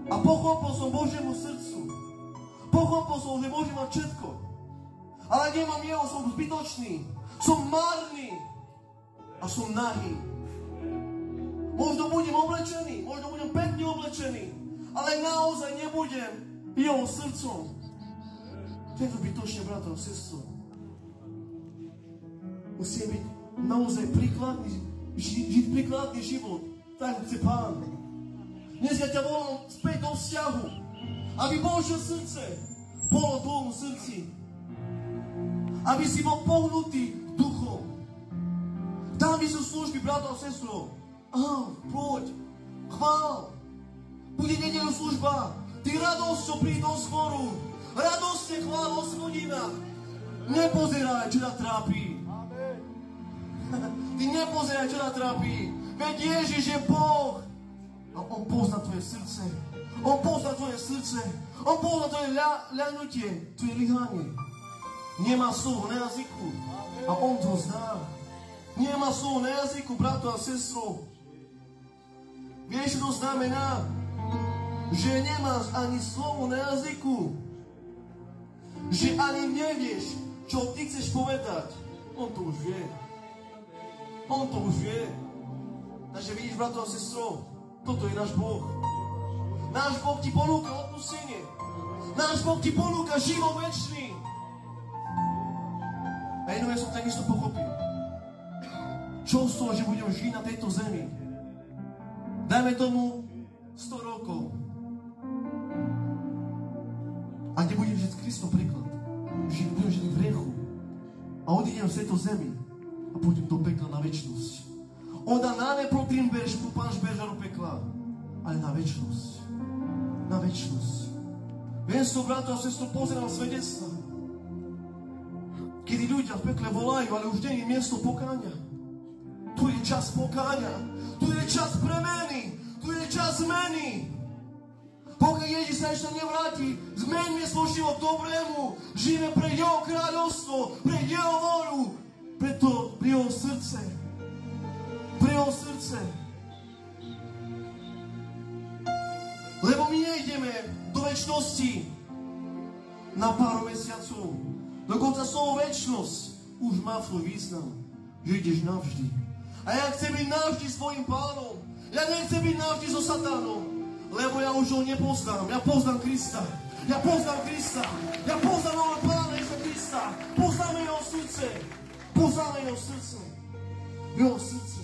A pochopil som Božiemu srdcu. Pochopil som, že Bože má všetko. Ale ak nemám jeho, som zbytočný. Som marný. A som nahý. Možno budem oblečený, možno budem pekne oblečený, ale naozaj nebudem jeho srdcom. To je to bytočne, brato a sestro. Musíme byť naozaj príkladný, žiť príkladný život, tak chce Pán. Dnes ja ťa volám späť do vzťahu, aby Božie srdce bolo v tvojom srdci. Aby si bol pohnutý duchom. Tam by sú služby, brato a sestro. Poď, chvál. Bude nedeľu služba. Ty radosťou príď do zboru. Radostne chvál Hospodina. Nepozeraj, čo ťa trápi. Ty nepozeraj, čo ťa trápi. Veď Ježiš je Boh. A on pozná tvoje srdce. On pozná tvoje srdce. On pozná tvoje ľahnutie, tvoje lyhanie. Nemá slovo na jazyku. A on to zná. Nemá slovo na jazyku, brato a sestro. Vieš, čo to znamená? Že nemáš ani slovo na jazyku. Že ani nevieš, čo ty chceš povedať. On to už vie. On to už vie. Takže vidíš, brato a sestro, toto je náš Boh. Náš Boh ti ponúka odpustenie. Náš Boh ti ponúka život večný. A jednou ja som takisto pochopil. Čo z toho, že budem žiť na tejto zemi? Dajme tomu 100 rokov. A kde budem žiť Kristov príklad? Budem žiť v hriechu. A odídem z tejto zemi. A pôjdem do pekla na večnosť. Onda najprv tým bežku, pán žbeža do pekla. Ale na večnosť. Na večnosť. Viem som, brato a sestro, pozerám svedectva. Kedy ľudia v pekle volajú, ale už nie je miesto pokáňa. Tu je čas pokáňa. Tu je čas premeny. Tu je čas zmeny. Pokiaľ Ježiš sa ešte nevráti, zmeňme svoj život dobrému. Žijeme pre jeho kráľovstvo, pre jeho voľu, preto pre jeho srdce. Pre jeho srdce. Lebo my nejdeme do večnosti na pár mesiacov. Dokonca slovo večnosť už má svoj význam, že ideš navždy. A ja chcem byť navždy svojim pánom. Ja nechcem byť navždy so satánom. Lebo ja už ho nepoznám. Ja poznám Krista. Ja poznám Krista. Ja poznám môjho Pána Ježiša Krista. Poznáme jeho srdce. Poznáme jeho srdce. Jeho srdce.